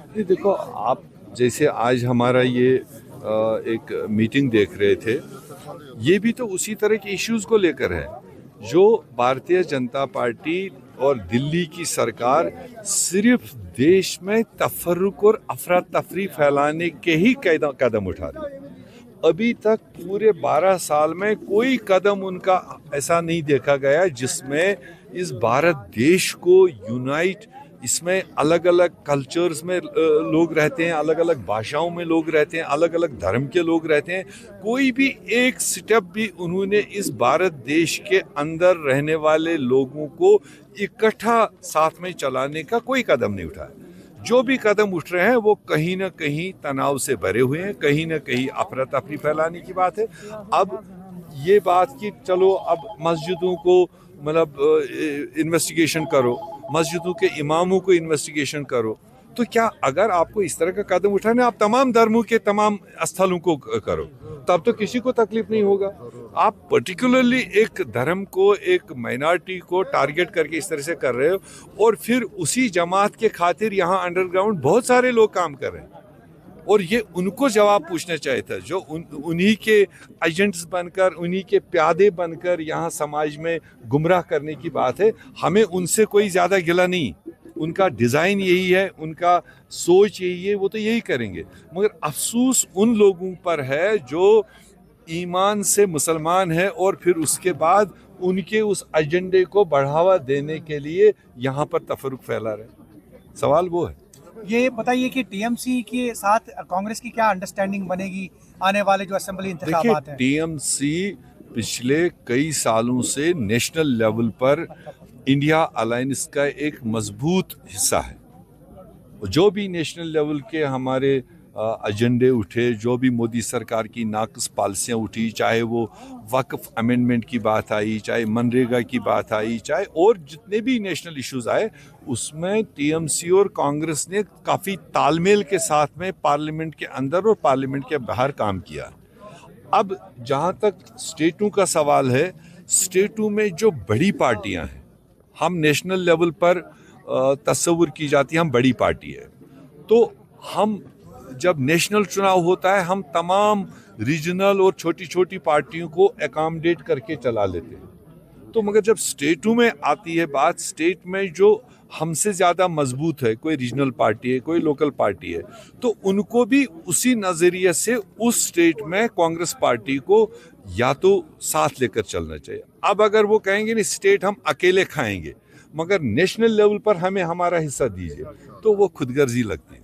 ये देखो आप, जैसे आज हमारा ये एक मीटिंग देख रहे थे, ये भी तो उसी तरह के इश्यूज को लेकर है जो भारतीय जनता पार्टी और दिल्ली की सरकार सिर्फ देश में तफर्रुक और अफरा तफरी फैलाने के ही कदम उठा रही है। अभी तक पूरे 12 साल में कोई कदम उनका ऐसा नहीं देखा गया जिसमें इस भारत देश को यूनाइट, इसमें अलग अलग कल्चर्स में लोग रहते हैं, अलग अलग भाषाओं में लोग रहते हैं, अलग अलग धर्म के लोग रहते हैं, कोई भी एक स्टेप भी उन्होंने इस भारत देश के अंदर रहने वाले लोगों को इकट्ठा साथ में चलाने का कोई कदम नहीं उठाया। जो भी कदम उठ रहे हैं वो कहीं ना कहीं तनाव से भरे हुए हैं, कहीं ना कहीं अफरा तफरी फैलाने की बात है। अब ये बात कि चलो अब मस्जिदों को मतलब इन्वेस्टिगेशन करो, मस्जिदों के इमामों को इन्वेस्टिगेशन करो, तो क्या अगर आपको इस तरह का कदम उठाना, आप तमाम धर्मों के तमाम स्थलों को करो, तब तो किसी को तकलीफ नहीं होगा। आप पर्टिकुलरली एक धर्म को, एक माइनॉरिटी को टारगेट करके इस तरह से कर रहे हो, और फिर उसी जमात के खातिर यहाँ अंडरग्राउंड बहुत सारे लोग काम कर रहे हैं, और ये उनको जवाब पूछना चाहिए था जो उन्हीं के एजेंट्स बनकर, उन्हीं के प्यादे बनकर यहाँ समाज में गुमराह करने की बात है। हमें उनसे कोई ज़्यादा गिला नहीं, उनका डिज़ाइन यही है, उनका सोच यही है, वो तो यही करेंगे। मगर अफसोस उन लोगों पर है जो ईमान से मुसलमान है और फिर उसके बाद उनके उस एजेंडे को बढ़ावा देने के लिए यहाँ पर तफरुक फैला रहे। सवाल वो है। ये बताइए कि टीएमसी के साथ कांग्रेस की क्या अंडरस्टैंडिंग बनेगी आने वाले जो असेंबली इंतखाबात हैं? टीएमसी पिछले कई सालों से नेशनल लेवल पर इंडिया अलायंस का एक मजबूत हिस्सा है। जो भी नेशनल लेवल के हमारे एजेंडे उठे, जो भी मोदी सरकार की नाकस पॉलिसियाँ उठी, चाहे वो वक्फ अमेंडमेंट की बात आई, चाहे मनरेगा की बात आई, चाहे और जितने भी नेशनल इश्यूज आए, उसमें टीएमसी और कांग्रेस ने काफ़ी तालमेल के साथ में पार्लियामेंट के अंदर और पार्लियामेंट के बाहर काम किया। अब जहाँ तक स्टेटों का सवाल है, स्टेटों में जो बड़ी पार्टियाँ हैं, हम नेशनल लेवल पर तस्वुर की जाती है हम बड़ी पार्टी है, तो हम जब नेशनल चुनाव होता है हम तमाम रीजनल और छोटी छोटी पार्टियों को अकोमोडेट करके चला लेते हैं। तो मगर जब स्टेटों में आती है बात, स्टेट में जो हमसे ज़्यादा मजबूत है, कोई रीजनल पार्टी है, कोई लोकल पार्टी है, तो उनको भी उसी नज़रिए से उस स्टेट में कांग्रेस पार्टी को या तो साथ लेकर चलना चाहिए। अब अगर वो कहेंगे नहीं स्टेट हम अकेले खाएंगे मगर नेशनल लेवल पर हमें हमारा हिस्सा दीजिए, तो वो खुदगर्जी लगती है।